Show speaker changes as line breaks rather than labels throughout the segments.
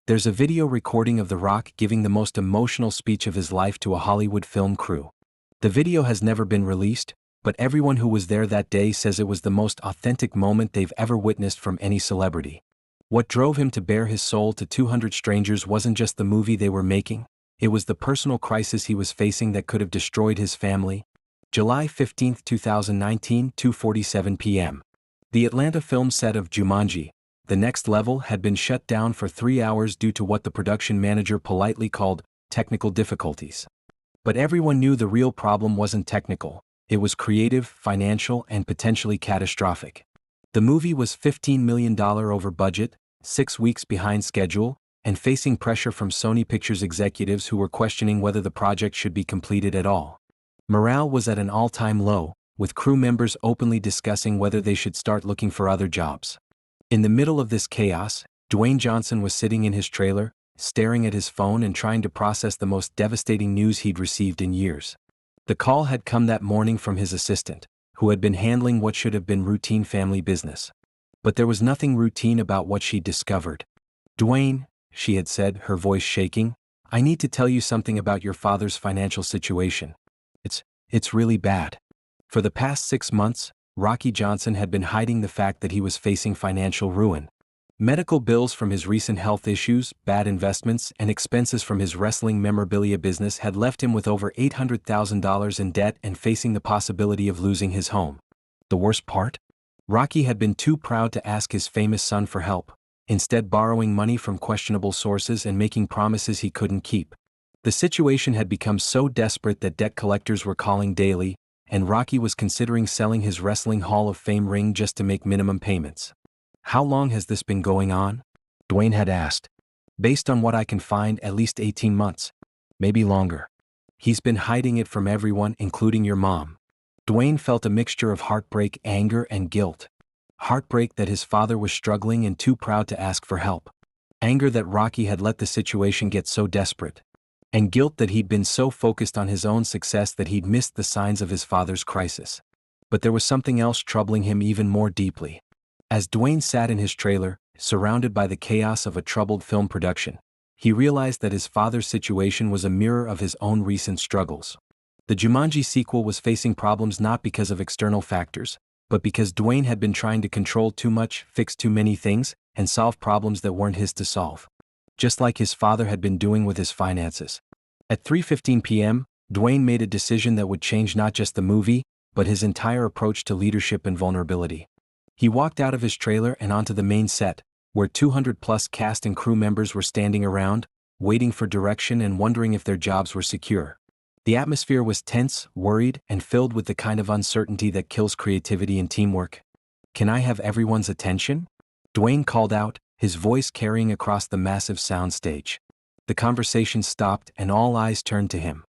There's a video recording of The Rock giving the most emotional speech of his life to a Hollywood film crew. The video has never been released, but everyone who was there that day says it was the most authentic moment they've ever witnessed from any celebrity. What drove him to bare his soul to 200 strangers wasn't just the movie they were making, it was the personal crisis he was facing that could have destroyed his family. July 15, 2019, 2:47 p.m. The Atlanta film set of Jumanji, The Next Level, had been shut down for 3 hours due to what the production manager politely called technical difficulties. But everyone knew the real problem wasn't technical, it was creative, financial, and potentially catastrophic. The movie was $15 million over budget, 6 weeks behind schedule, and facing pressure from Sony Pictures executives who were questioning whether the project should be completed at all. Morale was at an all-time low, with crew members openly discussing whether they should start looking for other jobs. In the middle of this chaos, Dwayne Johnson was sitting in his trailer, staring at his phone and trying to process the most devastating news he'd received in years. The call had come that morning from his assistant, who had been handling what should have been routine family business. But there was nothing routine about what she'd discovered. "Dwayne," she had said, her voice shaking, "I need to tell you something about your father's financial situation. It's really bad." For the past 6 months, Rocky Johnson had been hiding the fact that he was facing financial ruin. Medical bills from his recent health issues, bad investments, and expenses from his wrestling memorabilia business had left him with over $800,000 in debt and facing the possibility of losing his home. The worst part? Rocky had been too proud to ask his famous son for help, instead borrowing money from questionable sources and making promises he couldn't keep. The situation had become so desperate that debt collectors were calling daily, and Rocky was considering selling his Wrestling Hall of Fame ring just to make minimum payments. "How long has this been going on?" Dwayne had asked. "Based on what I can find, at least 18 months. Maybe longer. He's been hiding it from everyone, including your mom." Dwayne felt a mixture of heartbreak, anger, and guilt. Heartbreak that his father was struggling and too proud to ask for help. Anger that Rocky had let the situation get so desperate. And guilt that he'd been so focused on his own success that he'd missed the signs of his father's crisis. But there was something else troubling him even more deeply. As Dwayne sat in his trailer, surrounded by the chaos of a troubled film production, he realized that his father's situation was a mirror of his own recent struggles. The Jumanji sequel was facing problems not because of external factors, but because Dwayne had been trying to control too much, fix too many things, and solve problems that weren't his to solve. Just like his father had been doing with his finances. At 3:15 p.m., Dwayne made a decision that would change not just the movie, but his entire approach to leadership and vulnerability. He walked out of his trailer and onto the main set, where 200-plus cast and crew members were standing around, waiting for direction and wondering if their jobs were secure. The atmosphere was tense, worried, and filled with the kind of uncertainty that kills creativity and teamwork. "Can I have everyone's attention?" Dwayne called out, his voice carrying across the massive soundstage. The conversation stopped and all eyes turned to him.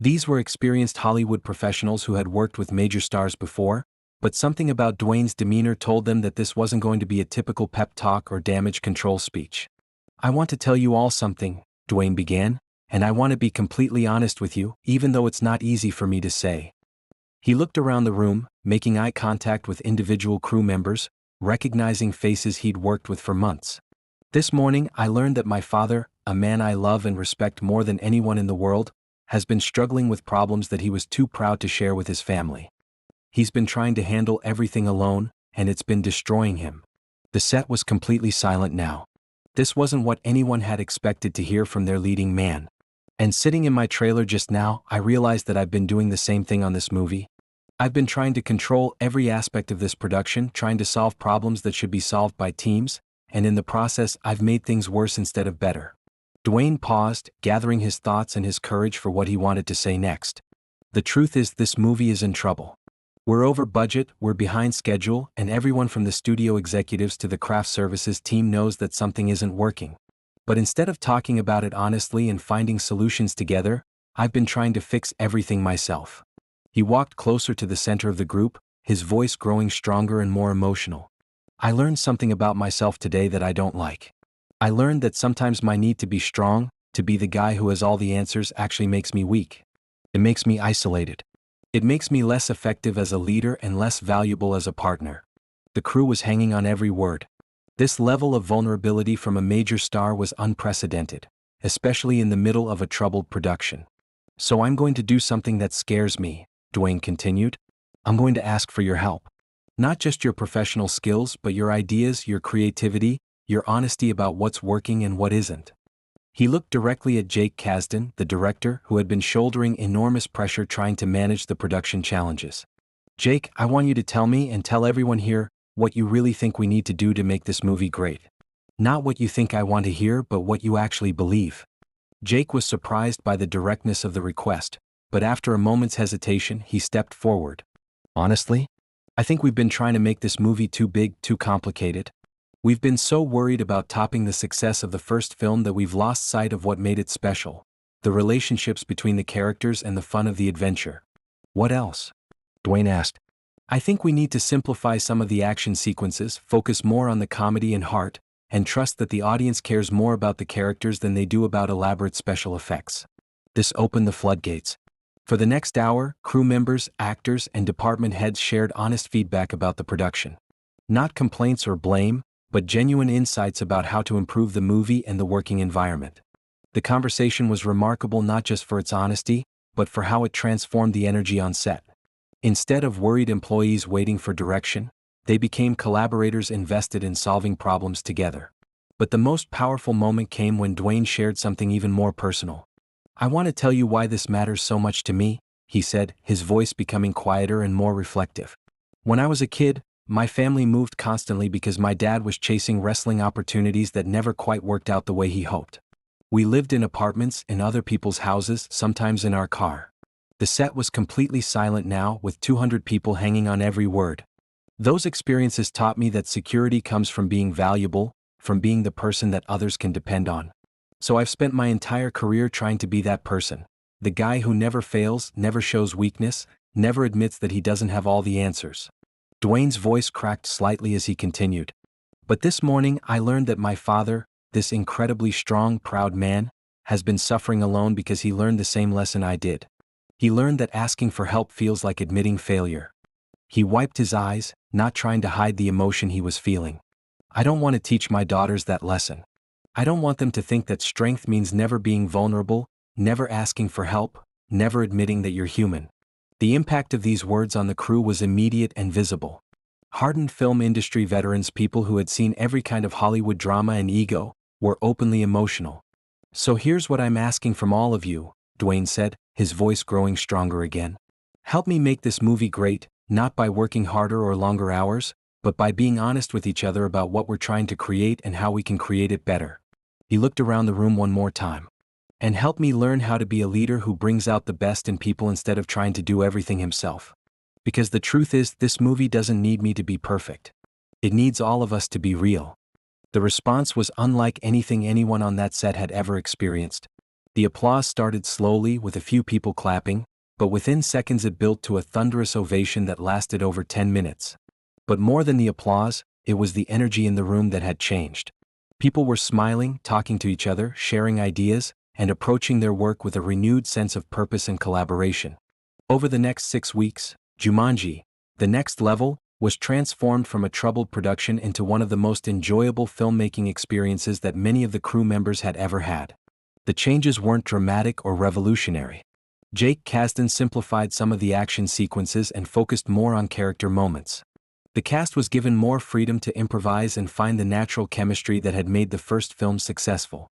These were experienced Hollywood professionals who had worked with major stars before, but something about Dwayne's demeanor told them that this wasn't going to be a typical pep talk or damage control speech. "I want to tell you all something," Dwayne began, "and I want to be completely honest with you, even though it's not easy for me to say." He looked around the room, making eye contact with individual crew members, recognizing faces he'd worked with for months. "This morning I learned that my father, a man I love and respect more than anyone in the world, has been struggling with problems that he was too proud to share with his family. He's been trying to handle everything alone, and it's been destroying him." The set was completely silent now. This wasn't what anyone had expected to hear from their leading man. "And sitting in my trailer just now, I realized that I've been doing the same thing on this movie. I've been trying to control every aspect of this production, trying to solve problems that should be solved by teams, and in the process I've made things worse instead of better." Dwayne paused, gathering his thoughts and his courage for what he wanted to say next. "The truth is, this movie is in trouble. We're over budget, we're behind schedule, and everyone from the studio executives to the craft services team knows that something isn't working. But instead of talking about it honestly and finding solutions together, I've been trying to fix everything myself." He walked closer to the center of the group, his voice growing stronger and more emotional. "I learned something about myself today that I don't like. I learned that sometimes my need to be strong, to be the guy who has all the answers, actually makes me weak. It makes me isolated. It makes me less effective as a leader and less valuable as a partner." The crew was hanging on every word. This level of vulnerability from a major star was unprecedented, especially in the middle of a troubled production. "So I'm going to do something that scares me," Dwayne continued. "I'm going to ask for your help. Not just your professional skills, but your ideas, your creativity, your honesty about what's working and what isn't." He looked directly at Jake Kasdan, the director, who had been shouldering enormous pressure trying to manage the production challenges. "Jake, I want you to tell me and tell everyone here what you really think we need to do to make this movie great. Not what you think I want to hear, but what you actually believe." Jake was surprised by the directness of the request, but after a moment's hesitation, he stepped forward. "Honestly, I think we've been trying to make this movie too big, too complicated. We've been so worried about topping the success of the first film that we've lost sight of what made it special: the relationships between the characters and the fun of the adventure." "What else?" Dwayne asked. "I think we need to simplify some of the action sequences, focus more on the comedy and heart, and trust that the audience cares more about the characters than they do about elaborate special effects." This opened the floodgates. For the next hour, crew members, actors, and department heads shared honest feedback about the production. Not complaints or blame, but genuine insights about how to improve the movie and the working environment. The conversation was remarkable not just for its honesty, but for how it transformed the energy on set. Instead of worried employees waiting for direction, they became collaborators invested in solving problems together. But the most powerful moment came when Dwayne shared something even more personal. "I want to tell you why this matters so much to me," he said, his voice becoming quieter and more reflective. "When I was a kid, my family moved constantly because my dad was chasing wrestling opportunities that never quite worked out the way he hoped. We lived in apartments, in other people's houses, sometimes in our car. The set was completely silent now, with 200 people hanging on every word. Those experiences taught me that security comes from being valuable, from being the person that others can depend on. So I've spent my entire career trying to be that person. The guy who never fails, never shows weakness, never admits that he doesn't have all the answers." Dwayne's voice cracked slightly as he continued. "But this morning I learned that my father, this incredibly strong, proud man, has been suffering alone because he learned the same lesson I did. He learned that asking for help feels like admitting failure." He wiped his eyes, not trying to hide the emotion he was feeling. "I don't want to teach my daughters that lesson. I don't want them to think that strength means never being vulnerable, never asking for help, never admitting that you're human." The impact of these words on the crew was immediate and visible. Hardened film industry veterans, people who had seen every kind of Hollywood drama and ego, were openly emotional. "So here's what I'm asking from all of you," Dwayne said, his voice growing stronger again. "Help me make this movie great, not by working harder or longer hours, but by being honest with each other about what we're trying to create and how we can create it better." He looked around the room one more time. "And help me learn how to be a leader who brings out the best in people instead of trying to do everything himself. Because the truth is, this movie doesn't need me to be perfect. It needs all of us to be real." The response was unlike anything anyone on that set had ever experienced. The applause started slowly, with a few people clapping, but within seconds it built to a thunderous ovation that lasted over 10 minutes. But more than the applause, it was the energy in the room that had changed. People were smiling, talking to each other, sharing ideas, and approaching their work with a renewed sense of purpose and collaboration. Over the next 6 weeks, Jumanji, The Next Level, was transformed from a troubled production into one of the most enjoyable filmmaking experiences that many of the crew members had ever had. The changes weren't dramatic or revolutionary. Jake Kasdan simplified some of the action sequences and focused more on character moments. The cast was given more freedom to improvise and find the natural chemistry that had made the first film successful.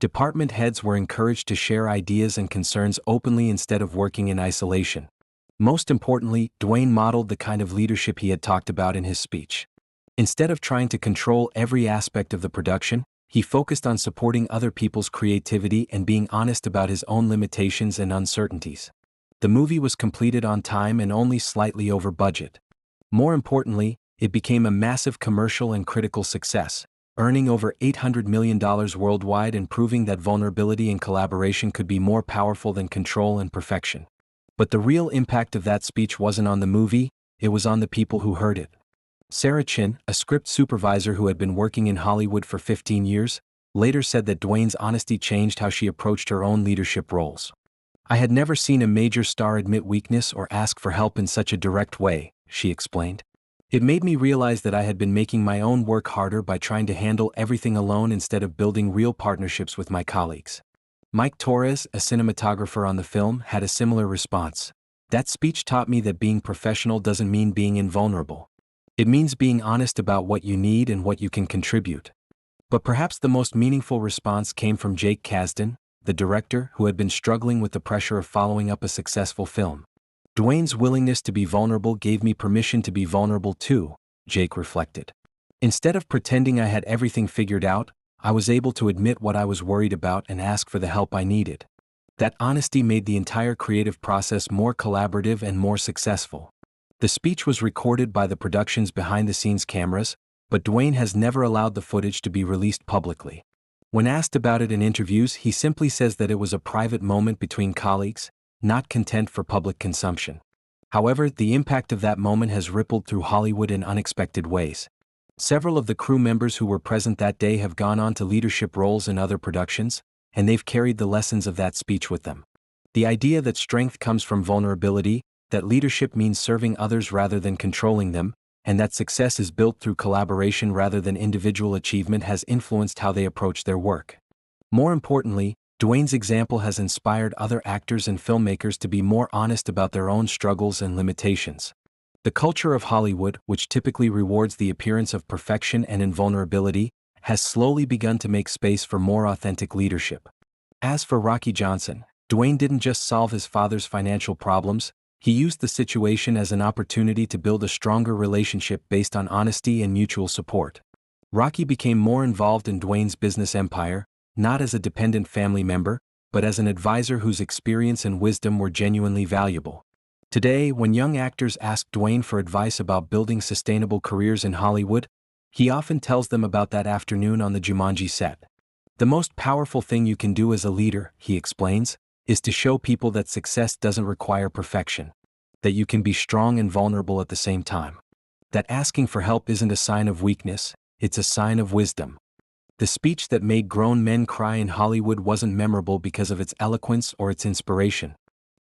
Department heads were encouraged to share ideas and concerns openly instead of working in isolation. Most importantly, Dwayne modeled the kind of leadership he had talked about in his speech. Instead of trying to control every aspect of the production, he focused on supporting other people's creativity and being honest about his own limitations and uncertainties. The movie was completed on time and only slightly over budget. More importantly, it became a massive commercial and critical success, earning over $800 million worldwide and proving that vulnerability and collaboration could be more powerful than control and perfection. But the real impact of that speech wasn't on the movie, it was on the people who heard it. Sarah Chin, a script supervisor who had been working in Hollywood for 15 years, later said that Dwayne's honesty changed how she approached her own leadership roles. "I had never seen a major star admit weakness or ask for help in such a direct way," she explained. It made me realize that I had been making my own work harder by trying to handle everything alone instead of building real partnerships with my colleagues. Mike Torres, a cinematographer on the film, had a similar response. That speech taught me that being professional doesn't mean being invulnerable. It means being honest about what you need and what you can contribute. But perhaps the most meaningful response came from Jake Kasdan, the director who had been struggling with the pressure of following up a successful film. Dwayne's willingness to be vulnerable gave me permission to be vulnerable too, Jake reflected. Instead of pretending I had everything figured out, I was able to admit what I was worried about and ask for the help I needed. That honesty made the entire creative process more collaborative and more successful. The speech was recorded by the production's behind-the-scenes cameras, but Dwayne has never allowed the footage to be released publicly. When asked about it in interviews, he simply says that it was a private moment between colleagues, not content for public consumption. However, the impact of that moment has rippled through Hollywood in unexpected ways. Several of the crew members who were present that day have gone on to leadership roles in other productions, and they've carried the lessons of that speech with them. The idea that strength comes from vulnerability, that leadership means serving others rather than controlling them, and that success is built through collaboration rather than individual achievement has influenced how they approach their work. More importantly, Dwayne's example has inspired other actors and filmmakers to be more honest about their own struggles and limitations. The culture of Hollywood, which typically rewards the appearance of perfection and invulnerability, has slowly begun to make space for more authentic leadership. As for Rocky Johnson, Dwayne didn't just solve his father's financial problems, he used the situation as an opportunity to build a stronger relationship based on honesty and mutual support. Rocky became more involved in Dwayne's business empire, not as a dependent family member, but as an advisor whose experience and wisdom were genuinely valuable. Today, when young actors ask Dwayne for advice about building sustainable careers in Hollywood, he often tells them about that afternoon on the Jumanji set. The most powerful thing you can do as a leader, he explains, is to show people that success doesn't require perfection, that you can be strong and vulnerable at the same time, that asking for help isn't a sign of weakness, it's a sign of wisdom. The speech that made grown men cry in Hollywood wasn't memorable because of its eloquence or its inspiration.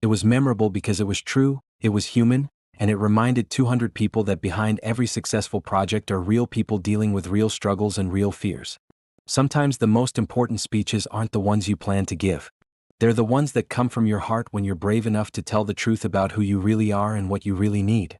It was memorable because it was true, it was human, and it reminded 200 people that behind every successful project are real people dealing with real struggles and real fears. Sometimes the most important speeches aren't the ones you plan to give. They're the ones that come from your heart when you're brave enough to tell the truth about who you really are and what you really need.